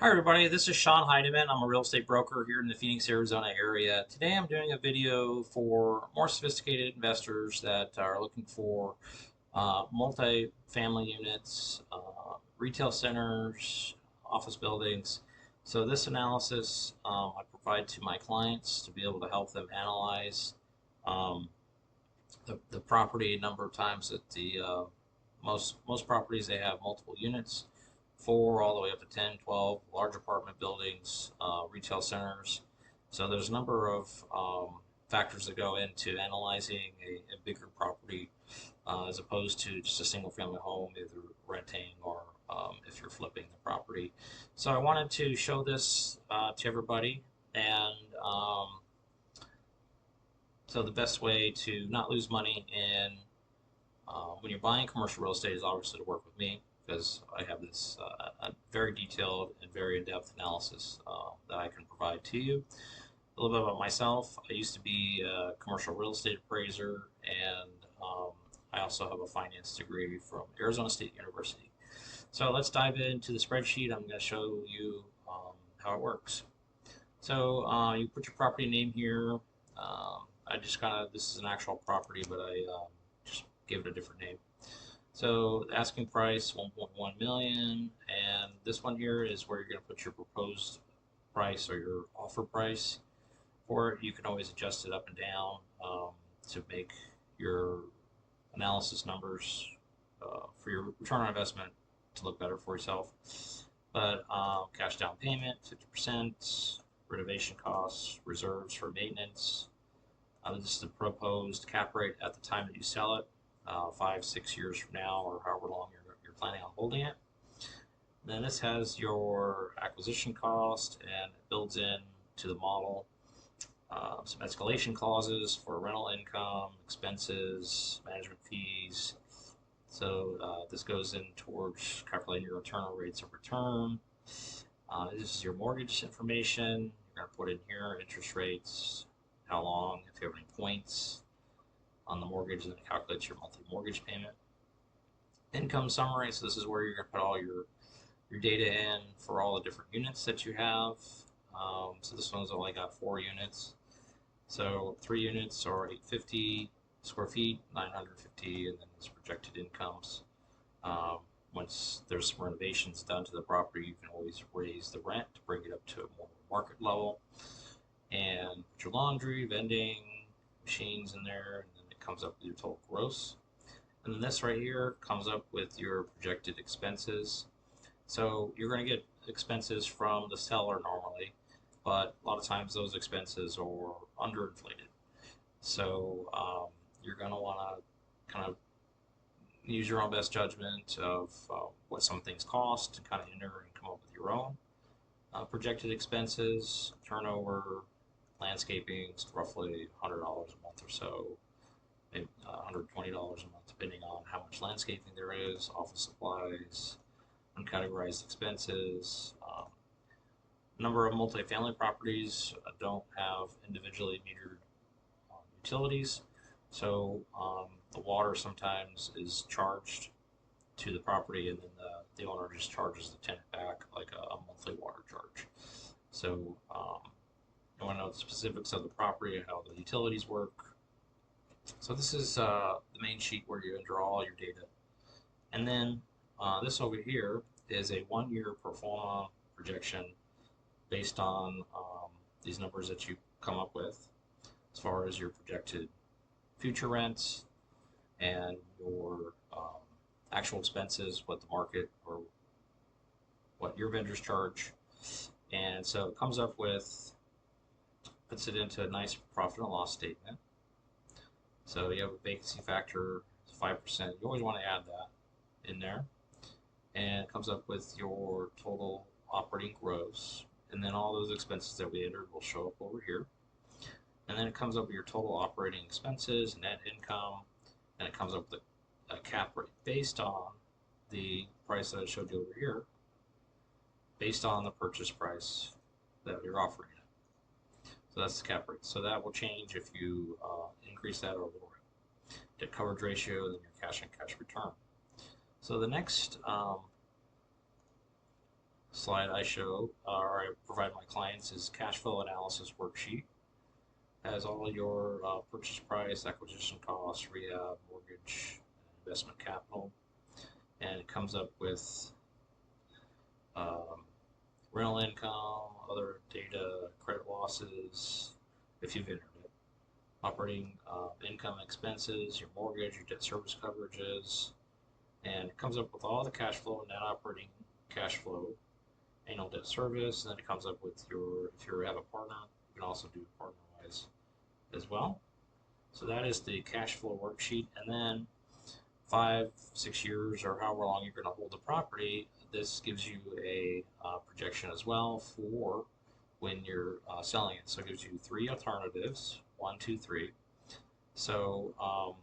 Hi everybody, this is Sean Heidemann. I'm a real estate broker here in the Phoenix, Arizona area. Today I'm doing a video for more sophisticated investors that are looking for multi-family units, retail centers, office buildings. So this analysis I provide to my clients to be able to help them analyze um, the property a number of times that most properties they have multiple units, four all the way up to 10, 12, large apartment buildings, retail centers. So there's a number of factors that go into analyzing a bigger property as opposed to just a single family home, either renting or if you're flipping the property. So I wanted to show this to everybody, and so the best way to not lose money in when you're buying commercial real estate is obviously to work with me, because I have this a very detailed and very in-depth analysis that I can provide to you. A little bit about myself. I used to be a commercial real estate appraiser, and I also have a finance degree from Arizona State University. So let's dive into the spreadsheet. I'm going to show you how it works. So you put your property name here. I just this is an actual property, but I just gave it a different name. So the asking price 1.1 million, and this one here is where you're going to put your proposed price or your offer price for it. You can always adjust it up and down to make your analysis numbers for your return on investment to look better for yourself. But cash down payment 50%, renovation costs, reserves for maintenance. This is the proposed cap rate at the time that you sell it. 5, 6 years from now, or however long you're planning on holding it. Then this has your acquisition cost, and it builds in to the model some escalation clauses for rental income, expenses, management fees. So this goes in towards calculating your internal rates of return. This is your mortgage information. You're going to put in here interest rates, how long, if you have any points on the mortgage, and then it calculates your monthly mortgage payment. Income summary, so this is where you're going to put all your data in for all the different units that you have. So this one's only got 4 units. So 3 units are 850 square feet, 950, and then it's projected incomes. Once there's some renovations done to the property, you can always raise the rent to bring it up to a more market level. And put your laundry, vending, machines in there, and then it comes up with your total gross. And then this right here comes up with your projected expenses. So you're going to get expenses from the seller normally, but a lot of times those expenses are underinflated. So you're going to want to kind of use your own best judgment of what some things cost and kind of enter and come up with your own projected expenses. Turnover, landscaping is roughly $100 a month or so, maybe $120 a month, depending on how much landscaping there is. Office supplies, uncategorized expenses. Number of multifamily properties don't have individually metered utilities, so the water sometimes is charged to the property, and then the owner just charges the tenant back like a monthly water charge. So you want to know the specifics of the property and how the utilities work. So this is the main sheet where you enter all your data. And then this over here is a 1-year pro forma projection based on these numbers that you come up with as far as your projected future rents and your actual expenses, what the market or what your vendors charge. And so it comes up with, puts it into a nice profit and loss statement. So you have a vacancy factor 5%. You always want to add that in there. And it comes up with your total operating gross. And then all those expenses that we entered will show up over here. And then it comes up with your total operating expenses, net income, and it comes up with a cap rate based on the price that I showed you over here, based on the purchase price that you're offering it. So that's the cap rate. So that will change if you increase that or lower it. Debt coverage ratio, then your cash and cash return. So the next slide I show or I provide my clients is cash flow analysis worksheet. Has all your purchase price, acquisition costs, rehab, mortgage, investment capital, and it comes up with um, rental income, other data, credit losses, if you've entered it, operating income expenses, your mortgage, your debt service coverages, and it comes up with all the cash flow, net operating cash flow, annual debt service, and then it comes up with your, if you have a partner, you can also do partner-wise as well. So that is the cash flow worksheet. And then 5, 6 years, or however long you're going to hold the property, this gives you a projection as well for when you're selling it. So it gives you 3 alternatives, 1, 2, 3. So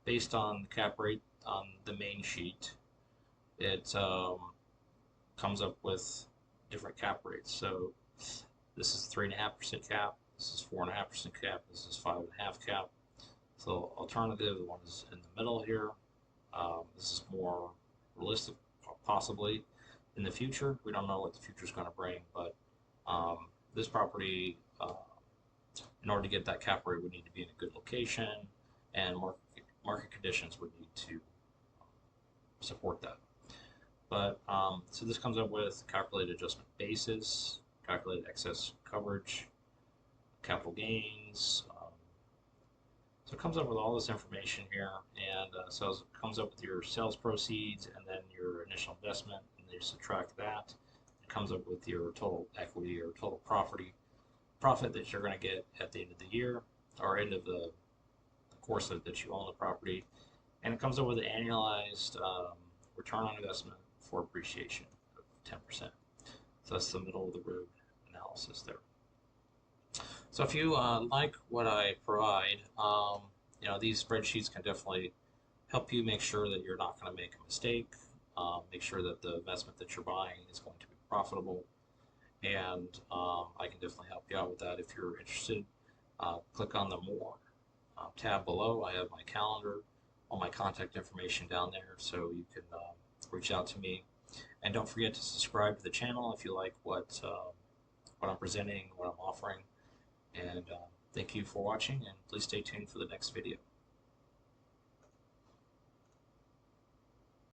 based on the cap rate on the main sheet, it comes up with different cap rates. So this is 3.5% cap, this is 4.5% cap, this is 5.5 cap. So alternative, the one is in the middle here. This is more realistic, possibly in the future. We don't know what the future is going to bring, but this property, in order to get that cap rate, would need to be in a good location, and market conditions would need to support that. But so this comes up with calculated adjustment basis, calculated excess coverage, capital gains. So it comes up with all this information here, and so it comes up with your sales proceeds and then your initial investment, and they subtract that. It comes up with your total equity or total profit that you're going to get at the end of the year or end of the course that you own the property, and it comes up with an annualized return on investment for appreciation of 10%. So that's the middle of the road analysis there. So if you like what I provide, these spreadsheets can definitely help you make sure that you're not going to make a mistake, make sure that the investment that you're buying is going to be profitable, and I can definitely help you out with that if you're interested. Click on the More tab below. I have my calendar, all my contact information down there, so you can reach out to me. And don't forget to subscribe to the channel if you like what I'm presenting, what I'm offering. And thank you for watching, and please stay tuned for the next video.